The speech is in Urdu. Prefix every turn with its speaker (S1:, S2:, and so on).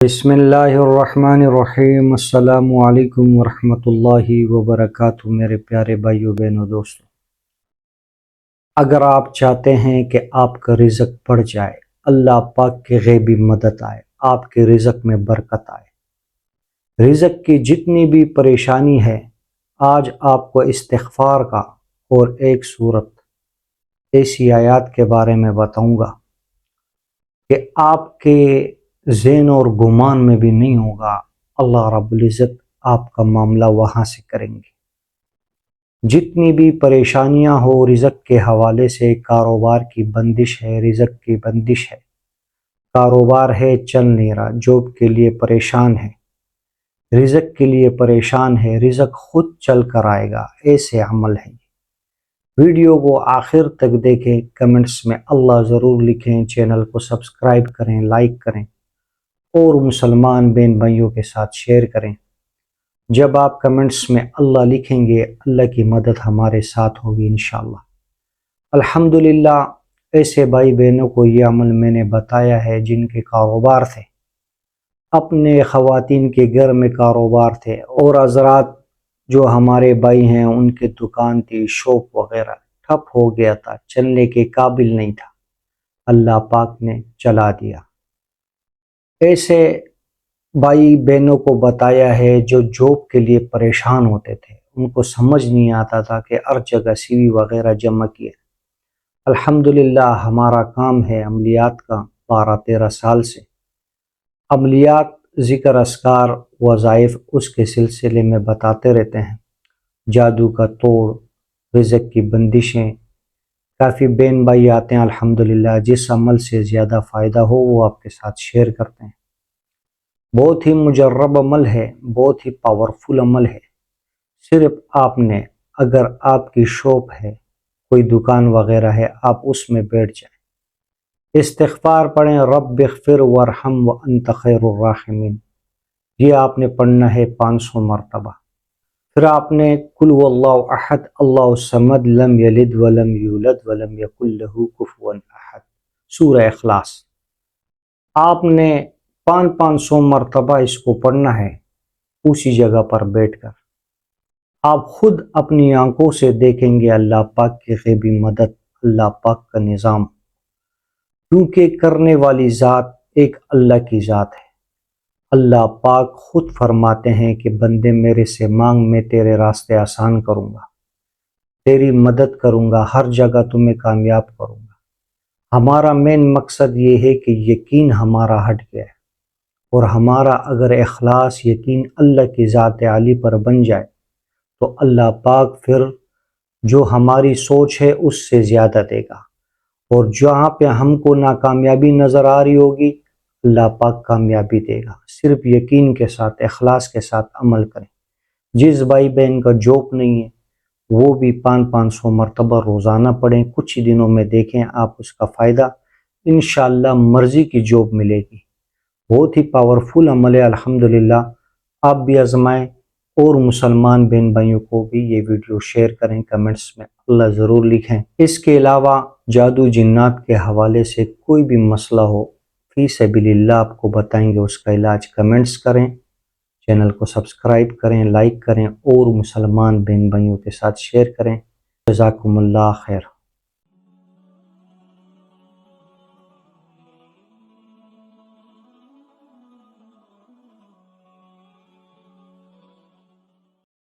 S1: بسم اللہ الرحمن الرحیم۔ السلام علیکم ورحمۃ اللہ وبرکاتہ۔ میرے پیارے بھائیو بہنوں دوستوں، اگر آپ چاہتے ہیں کہ آپ کا رزق بڑھ جائے، اللہ پاک کی غیبی مدد آئے، آپ کے رزق میں برکت آئے، رزق کی جتنی بھی پریشانی ہے، آج آپ کو استغفار کا اور ایک صورت ایسی آیات کے بارے میں بتاؤں گا کہ آپ کے ذہن اور گمان میں بھی نہیں ہوگا، اللہ رب العزت آپ کا معاملہ وہاں سے کریں گے۔ جتنی بھی پریشانیاں ہو رزق کے حوالے سے، کاروبار کی بندش ہے، رزق کی بندش ہے، کاروبار ہے چل نہیں رہا، جاب کے لیے پریشان ہے، رزق کے لیے پریشان ہے، رزق خود چل کر آئے گا، ایسے عمل ہے۔ ویڈیو کو آخر تک دیکھیں، کمنٹس میں اللہ ضرور لکھیں، چینل کو سبسکرائب کریں، لائک کریں اور مسلمان بہن بھائیوں کے ساتھ شیئر کریں۔ جب آپ کمنٹس میں اللہ لکھیں گے، اللہ کی مدد ہمارے ساتھ ہوگی انشاءاللہ۔ الحمدللہ ایسے بھائی بہنوں کو یہ عمل میں نے بتایا ہے جن کے کاروبار تھے، اپنے خواتین کے گھر میں کاروبار تھے، اور حضرات جو ہمارے بھائی ہیں ان کے دکان تھی، شاپ وغیرہ ٹھپ ہو گیا تھا، چلنے کے قابل نہیں تھا، اللہ پاک نے چلا دیا۔ ایسے بھائی بہنوں کو بتایا ہے جو جاب کے لیے پریشان ہوتے تھے، ان کو سمجھ نہیں آتا تھا کہ ہر جگہ سی وی وغیرہ جمع کیے۔ الحمدللہ ہمارا کام ہے عملیات کا، 12-13 سال سے عملیات، ذکر اذکار، وظائف اس کے سلسلے میں بتاتے رہتے ہیں، جادو کا توڑ، رزق کی بندشیں۔ کافی بہن بھائی آتے ہیں الحمدللہ، جس عمل سے زیادہ فائدہ ہو وہ آپ کے ساتھ شیئر کرتے ہیں۔ بہت ہی مجرب عمل ہے، بہت ہی پاورفل عمل ہے۔ صرف آپ نے، اگر آپ کی شاپ ہے، کوئی دکان وغیرہ ہے، آپ اس میں بیٹھ جائیں، استغفار پڑھیں، رب اغفر وارحم وانت خیر الراحمین، یہ آپ نے پڑھنا ہے 500 مرتبہ۔ پھر آپ نے قل هو اللہ احد اللہ الصمد لم یلد ولم یولد ولم یکن لہ کفوا احد، سورہ اخلاص، آپ نے 500 مرتبہ اس کو پڑھنا ہے اسی جگہ پر بیٹھ کر۔ آپ خود اپنی آنکھوں سے دیکھیں گے اللہ پاک کی غیبی مدد، اللہ پاک کا نظام، کیونکہ کرنے والی ذات ایک اللہ کی ذات ہے۔ اللہ پاک خود فرماتے ہیں کہ بندے میرے سے مانگ، میں تیرے راستے آسان کروں گا، تیری مدد کروں گا، ہر جگہ تمہیں کامیاب کروں گا۔ ہمارا مین مقصد یہ ہے کہ یقین ہمارا ہٹ گیا ہے، اور ہمارا اگر اخلاص، یقین اللہ کی ذات عالی پر بن جائے تو اللہ پاک پھر جو ہماری سوچ ہے اس سے زیادہ دے گا، اور جہاں پہ ہم کو ناکامیابی نظر آ رہی ہوگی اللہ پاک کامیابی دے گا۔ صرف یقین کے ساتھ، اخلاص کے ساتھ عمل کریں۔ جس بھائی بہن کا جاب نہیں ہے وہ بھی 500 مرتبہ روزانہ پڑھیں، کچھ ہی دنوں میں دیکھیں آپ اس کا فائدہ، انشاءاللہ مرضی کی جاب ملے گی۔ بہت ہی پاورفل عمل ہے الحمدللہ، آپ بھی آزمائیں، اور مسلمان بہن بھائیوں کو بھی یہ ویڈیو شیئر کریں، کمنٹس میں اللہ ضرور لکھیں۔ اس کے علاوہ جادو جنات کے حوالے سے کوئی بھی مسئلہ ہو، فی سبیل اللہ آپ کو بتائیں گے اس کا علاج، کمنٹس کریں، چینل کو سبسکرائب کریں، لائک کریں، اور مسلمان بہن بھائیوں کے ساتھ شیئر کریں۔ جزاکم اللہ خیر۔